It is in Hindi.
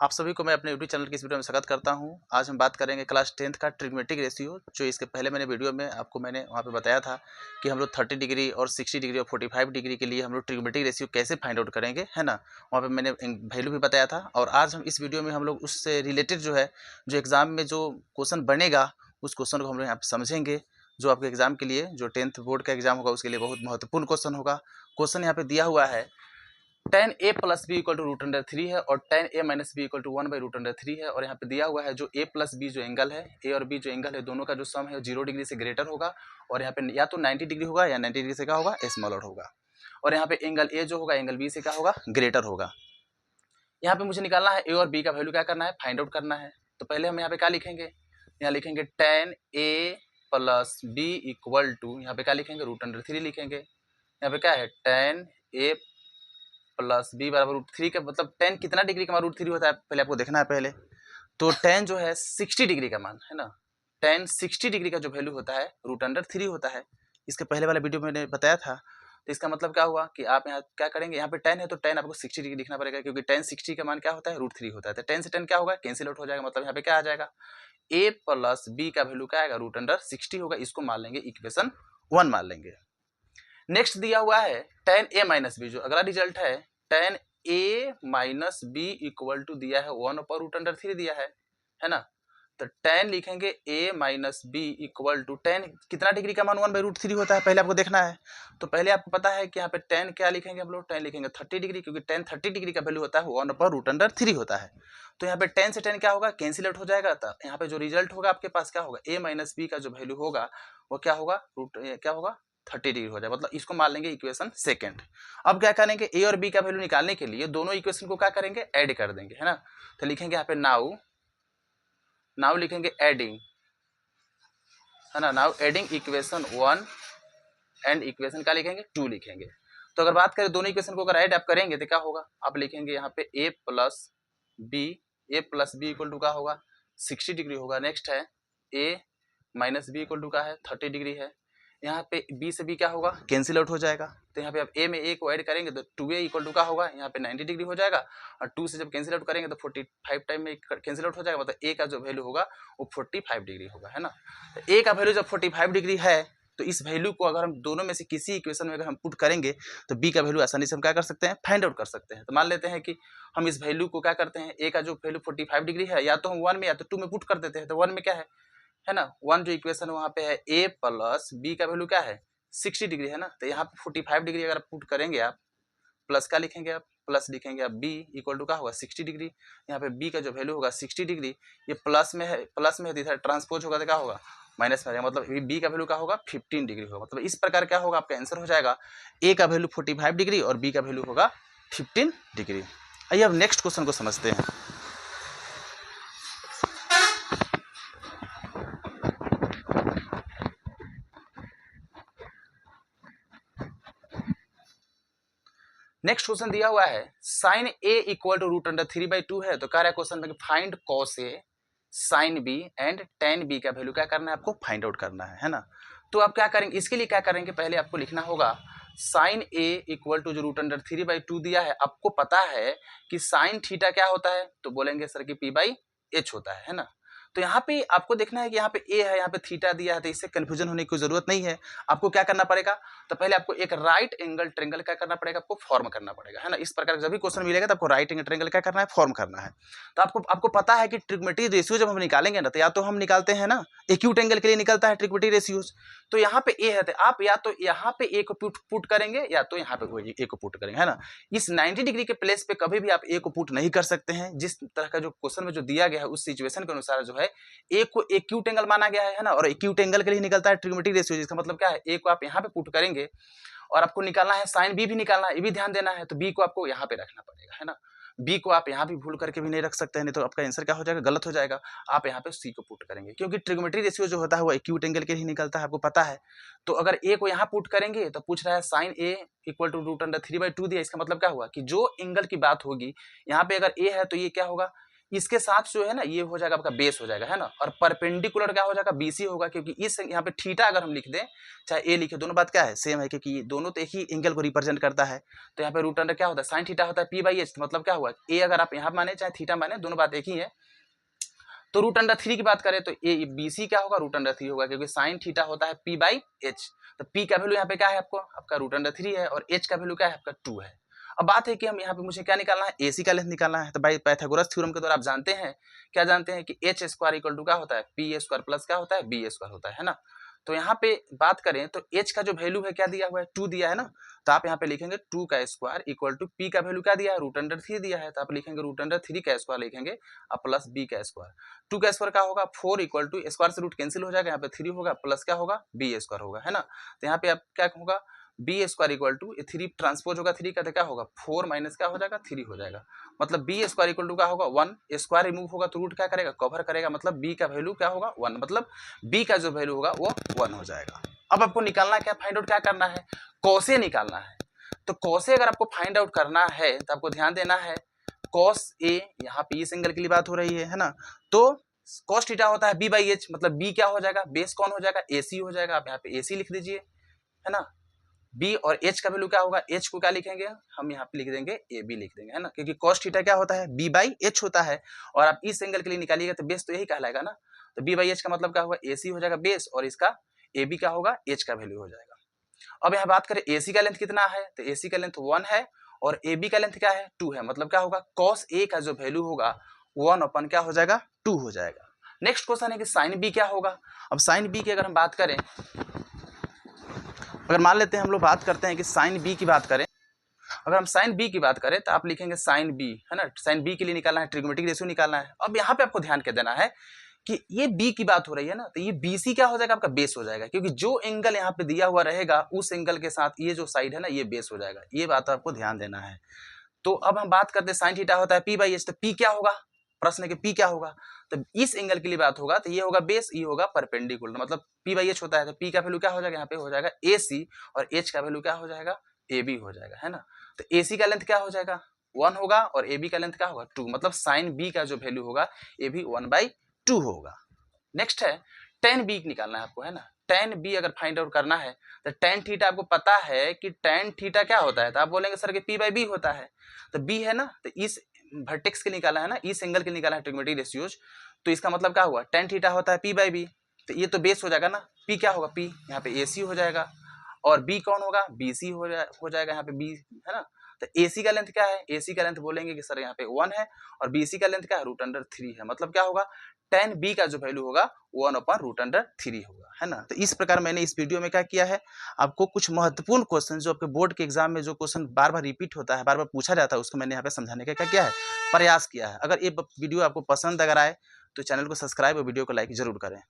आप सभी को मैं अपने यूट्यूब चैनल की इस वीडियो में स्वागत करता हूं। आज हम बात करेंगे क्लास 10th का ट्रिग्मेटिक रेशियो। जो इसके पहले मैंने वीडियो में आपको वहाँ पे बताया था कि हम लोग 30 डिग्री और 60 डिग्री और 45 डिग्री के लिए हम लोग ट्रिग्मेटिक रेशियो कैसे फाइंड आउट करेंगे, है ना। वहाँ पे मैंने वैल्यू भी बताया था। और आज हम इस वीडियो में हम लोग उससे रिलेटेड जो एग्ज़ाम में जो क्वेश्चन बनेगा उस क्वेश्चन को हम लोग यहाँ पर समझेंगे, जो आपके एग्ज़ाम के लिए जो 10th बोर्ड का एग्ज़ाम होगा उसके लिए बहुत महत्वपूर्ण क्वेश्चन होगा। क्वेश्चन यहाँ पे दिया हुआ है tan a plus B equal to root under 3 है और tan a minus B equal to 1 by root under 3 है। और यहाँ पे दिया हुआ है जो a प्लस बी जो एंगल है, a और b जो एंगल है दोनों का जो सम है 0 डिग्री से ग्रेटर होगा। और यहाँ पे या तो 90 डिग्री होगा या 90 डिग्री से क्या होगा, स्मॉलर होगा। और यहाँ पे एंगल a जो होगा एंगल b से क्या होगा, ग्रेटर होगा। यहाँ पे मुझे निकालना है a और b का वैल्यू क्या करना है, फाइंड आउट करना है। तो पहले हम यहाँ पे क्या लिखेंगे, यहाँ लिखेंगे tan a plus B equal to, यहाँ पे क्या लिखेंगे, रूट अंडर 3 लिखेंगे। यहाँ पे क्या है, tan a प्लस बी बराबर रूट 3 का मतलब tan कितना डिग्री का मान रूट 3 होता है, पहले आपको देखना है। पहले तो tan जो है 60 डिग्री का मान है ना, tan 60 डिग्री का जो वैल्यू होता है रूट अंडर 3 होता है। इसके पहले वाला वीडियो में मैंने बताया था। तो इसका मतलब क्या हुआ कि आप यहाँ क्या करेंगे, यहाँ पे tan है तो tan आपको 60 डिग्री लिखना पड़ेगा, क्योंकि tan 60 का मान क्या होता है, रूट 3 होता है। तो tan से tan क्या होगा, कैंसिल आउट हो जाएगा। मतलब यहाँ पे क्या आ जाएगा, a प्लस बी का वैल्यू क्या आएगा, रूट अंडर 60 होगा। इसको मान लेंगे इक्वेशन 1 मान लेंगे। नेक्स्ट दिया हुआ है tan a माइनस बी, जो अगला रिजल्ट है tan a minus B equal to दिया है 1 पर रूट अंडर 3 दिया है ना। तो tan लिखेंगे a minus B equal to tan कितना डिग्री का मान 1 बाई रूट 3 होता है, पहले आपको देखना है। तो पहले आपको पता है कि यहाँ पे tan क्या लिखेंगे हम लोग, tan लिखेंगे 30 डिग्री, क्योंकि tan 30 डिग्री का वैल्यू होता है 1 पर रूट अंडर 3 होता है। तो यहाँ पे tan से tan क्या होगा, कैंसिल आउट हो जाएगा। तो यहाँ पे जो रिजल्ट होगा आपके पास क्या होगा, a माइनस बी का जो वैल्यू होगा वो क्या होगा, रूट क्या होगा, 30 डिग्री हो जाए। मतलब इसको मान लेंगे इक्वेशन सेकंड। अब क्या करेंगे, ए और बी का वैल्यू निकालने के लिए दोनों इक्वेशन को क्या करेंगे, ऐड कर देंगे, है ना। तो लिखेंगे यहाँ पे नाउ लिखेंगे एडिंग, है ना, now adding equation 1 and equation क्या लिखेंगे, 2 लिखेंगे। तो अगर बात करें दोनों इक्वेशन को अगर ऐड आप करेंगे तो क्या होगा, आप लिखेंगे यहाँ पे a plus B equal to क्या होगा, 60 डिग्री होगा। नेक्स्ट है a minus B equal to का है 30 डिग्री है। यहाँ पे b से b क्या होगा, कैंसिल आउट हो जाएगा। तो यहाँ पे आप a में a को ऐड करेंगे तो 2a इक्वल टू का होगा, यहाँ पे 90 डिग्री हो जाएगा। और 2 से जब कैंसिल आउट करेंगे तो 45 टाइम में कैंसिल आउट हो जाएगा। मतलब a का जो वैल्यू होगा वो 45 डिग्री होगा, है ना। तो a का वैल्यू जब 45 डिग्री है तो इस वैल्यू को अगर हम दोनों में से किसी इक्वेशन में अगर हम पुट करेंगे तो b का वैल्यू आसानी से हम क्या कर सकते हैं, फाइंड आउट कर सकते हैं। तो मान लेते हैं कि हम इस वैल्यू को क्या करते हैं, a का जो वैल्यू 45 डिग्री है या तो हम 1 में या तो 2 में पुट कर देते हैं। तो 1 में क्या है ना, 1 जो इक्वेशन वहाँ पे है a प्लस बी का वैल्यू क्या है, 60 डिग्री, है ना। तो यहाँ पे 45 डिग्री अगर पुट करेंगे आप, प्लस का लिखेंगे आप, प्लस लिखेंगे आप b इक्वल टू का होगा 60 डिग्री। यहाँ पे b का जो वैल्यू होगा 60 डिग्री, ये प्लस में है इधर ट्रांसपोज होगा तो क्या होगा, माइनस में आ जाएगा। मतलब b का वैल्यू क्या होगा, 15 डिग्री होगा। मतलब इस प्रकार क्या होगा, आपका आंसर हो जाएगा a का वैल्यू 45 डिग्री और b का वैल्यू होगा 15 डिग्री। आइए अब नेक्स्ट क्वेश्चन को समझते हैं। नेक्स्ट क्वेश्चन दिया हुआ है sine a equal to root under 3/2 है। तो कह रहा है क्वेश्चन में find cos a sine b and tan b का वैल्यू क्या करना है, आपको फाइंड आउट करना है ना। तो आप क्या करेंगे, इसके लिए क्या करेंगे, पहले आपको लिखना होगा साइन a इक्वल टू जो रूट अंडर 3/2 दिया है, आपको पता है कि साइन थीटा क्या होता है, तो बोलेंगे सर कि p/h होता है ना। तो यहाँ पे आपको देखना है कि यहाँ पे a है, यहाँ पे थीटा दिया है, तो इससे कंफ्यूजन होने की कोई जरूरत नहीं है। आपको क्या करना पड़ेगा, तो पहले आपको एक राइट एंगल ट्रायंगल क्या करना पड़ेगा, आपको फॉर्म करना पड़ेगा, है ना। इस प्रकार जब भी क्वेश्चन मिलेगा तो आपको राइट एंगल ट्रायंगल क्या करना है, फॉर्म करना है। तो आपको पता है कि ट्रिग्मेटिक रेशियो जब हम निकालेंगे ना, तो या तो हम निकालते हैं ना एक्यूट एंगल के लिए निकलता है ट्रिग्मेटिक रेशियोज। तो यहाँ पे ए है तो आप या तो यहाँ पे ए को पुट करेंगे या तो यहाँ पे ए को पुट करेंगे, है ना। इस 90 डिग्री के प्लेस पे कभी भी आप ए को पुट नहीं कर सकते हैं। जिस तरह का जो क्वेश्चन में जो दिया गया है उस सिचुएशन के अनुसार जो है ए को एक्यूट एंगल माना गया है ना। और एक्यूट एंगल के लिए निकलता है ट्रिग्मेटिक रेशियो, जिसका मतलब क्या है, ए को आप यहाँ पे पुट करेंगे और आपको निकालना है साइन बी भी निकालना है, ये भी ध्यान देना है। तो बी को आपको यहाँ पे रखना पड़ेगा, है ना। बी को आप यहाँ भी भूल करके भी नहीं रख सकते हैं, नहीं तो आपका आंसर क्या हो जाएगा, गलत हो जाएगा। आप यहाँ पे सी को पुट करेंगे, क्योंकि ट्रिग्मेट्री रेशियो जो होता है वो एक्यूट एंगल के लिए निकलता है, आपको पता है। तो अगर ए को यहाँ पुट करेंगे तो पूछ रहा है sine A equal to root under 3/2 दिया। इसका मतलब क्या हुआ कि जो एंगल की बात होगी यहाँ पे अगर ए है तो ये क्या होगा, इसके साथ जो है ना ये हो जाएगा आपका बेस हो जाएगा, है ना। और परपेंडिकुलर क्या हो जाएगा, बीसी होगा, क्योंकि इस यहाँ पे थीटा अगर हम लिख दें चाहे ए लिखे, दोनों बात क्या है सेम है, क्योंकि दोनों तो एक ही एंगल को रिप्रेजेंट करता है। तो यहाँ पे रूट अंडर क्या होता है, साइन थीटा होता है p/h, मतलब क्या हुआ, ए अगर आप यहाँ माने चाहे थीटा माने, दोनों बात एक ही है। तो रूट अंडर 3 की बात करें तो ए बीसी क्या होगा, रूट अंडर 3 होगा, क्योंकि साइन थीटा होता है p/h। तो p का वैल्यू यहाँ पे क्या है आपको, आपका रूट अंडर 3 है, और h का वैल्यू क्या है आपका 2 है। अब बात है कि हम यहाँ पे मुझे क्या निकालना है, AC का लेंथ निकालना है। तो भाई पाइथागोरस थ्योरम के द्वारा आप जानते हैं, क्या जानते हैं कि h स्क्वायर इक्वल टू क्या होता है, p स्क्वायर प्लस क्या होता है, b स्क्वायर होता है ना। तो यहाँ पे बात करें तो h का जो वैल्यू है क्या दिया हुआ है, 2 दिया है ना। तो आप यहाँ पे लिखेंगे 2 का स्क्वायर इक्वल टू p का वैल्यू क्या दिया है, रूट अंडर 3 दिया है, तो आप लिखेंगे रूट अंडर 3 का स्क्वायर लिखेंगे और प्लस b का स्क्वायर। 2 का स्क्वायर क्या होगा, 4 इक्वल टू स्क्वायर से रूट कैंसिल हो जाएगा, यहाँ पे 3 होगा प्लस क्या होगा, b स्क्वायर होगा, है ना। तो यहाँ पे आप क्या होगा, B square equal to 3 transpose होगा 3 का, तो क्या होगा 4 माइनस क्या हो जाएगा 3 हो जाएगा। मतलब बी स्क्वायर इक्वल टू क्या होगा 1, स्क्वायर रिमूव होगा तो रूट क्या करेगा, कवर करेगा, मतलब बी का वैल्यू क्या होगा 1, मतलब बी का जो वैल्यू होगा वो 1 हो जाएगा। अब आपको निकालना क्या, फाइंड आउट क्या करना है, कॉसे निकालना है। तो कॉसे अगर आपको फाइंड आउट करना है तो आपको ध्यान देना है, कॉस ए, यहाँ पे इस एंगल के लिए बात हो रही है ना। तो कॉस थीटा होता है b/h, मतलब b क्या हो जाएगा, बेस कौन हो जाएगा, ac हो जाएगा। आप यहाँ पे ac लिख दीजिए, है ना। b और h का वैल्यू क्या होगा, h को क्या लिखेंगे हम यहाँ पे लिख देंगे ab लिख देंगे, है ना, क्योंकि cos थीटा क्या होता है b/h होता है। और आप इस एंगल के लिए निकालिएगा तो बेस तो यही कहलाएगा ना। तो b/h का मतलब क्या होगा, ac हो जाएगा बेस, और इसका ab क्या होगा, h का वैल्यू हो जाएगा। अब यहाँ बात करें AC का लेंथ कितना है, तो AC का लेंथ 1 है और AB का लेंथ क्या है 2 है, मतलब क्या होगा cos A का जो वैल्यू होगा 1 अपन क्या हो जाएगा 2 हो जाएगा। नेक्स्ट क्वेश्चन है कि sin B क्या होगा। अब sin B की अगर हम बात करें, अगर मान लेते हैं हम लोग बात करते हैं कि साइन बी की बात करें, अगर हम साइन बी की बात करें तो आप लिखेंगे साइन बी, है ना। साइन बी के लिए निकालना है, ट्रिग्नोमेट्रिक रेशियो निकालना है। अब यहाँ पे आपको ध्यान क्या देना है कि ये बी की बात हो रही है ना, तो ये बीसी क्या हो जाएगा, आपका बेस हो जाएगा, क्योंकि जो एंगल यहाँ पे दिया हुआ रहेगा उस एंगल के साथ ये जो साइड है ना ये बेस हो जाएगा। ये बात आपको ध्यान देना है। तो अब हम बात करते हैं साइन थीटा होता है p/h, तो p क्या होगा, प्रश्न है कि p क्या होगा। तो इस एंगल के लिए बात होगा तो ये होगा बेस, ये होगा परपेंडिकुलर, मतलब p/h होता है। तो p का वैल्यू क्या हो जाएगा, यहाँ पे हो जाएगा ac, और h का वैल्यू क्या हो जाएगा ab हो जाएगा, है ना। तो ac का लेंथ क्या हो जाएगा 1 होगा, और ab का लेंथ क्या होगा 2, मतलब साइन b का जो वैल्यू होगा ये भी 1/2 होगा। नेक्स्ट है tan b निकालना है आपको, है ना। tan b अगर फाइंड आउट करना है तो tan थीटा आपको पता है कि tan थीटा क्या होता है, तो आप बोलेंगे सर कि p/b होता है। तो b है ना, तो इस वर्टेक्स के निकाला है ना, इस एंगल के निकाला है ट्रिग्नोमेट्रिक रेशियोज, तो इसका मतलब क्या हुआ tan थीटा होता है p/b। तो ये तो बेस हो जाएगा ना, p क्या होगा, p यहाँ पे ac हो जाएगा, और b कौन होगा bc हो जाएगा यहाँ पे b, है ना। तो AC का लेंथ क्या है, AC का लेंथ बोलेंगे कि सर यहाँ पे 1 है, और BC का लेंथ क्या है √3 है, मतलब क्या होगा tan B का जो वैल्यू होगा 1/√3 होगा, है ना। तो इस प्रकार मैंने इस वीडियो में क्या किया है, आपको कुछ महत्वपूर्ण क्वेश्चन जो आपके बोर्ड के एग्जाम में जो क्वेश्चन बार बार रिपीट होता है, बार बार पूछा जाता है, उसको मैंने यहाँ पे समझाने का क्या किया है, प्रयास किया है। अगर ये वीडियो आपको पसंद अगर आए तो चैनल को सब्सक्राइब और वीडियो को लाइक जरूर करें।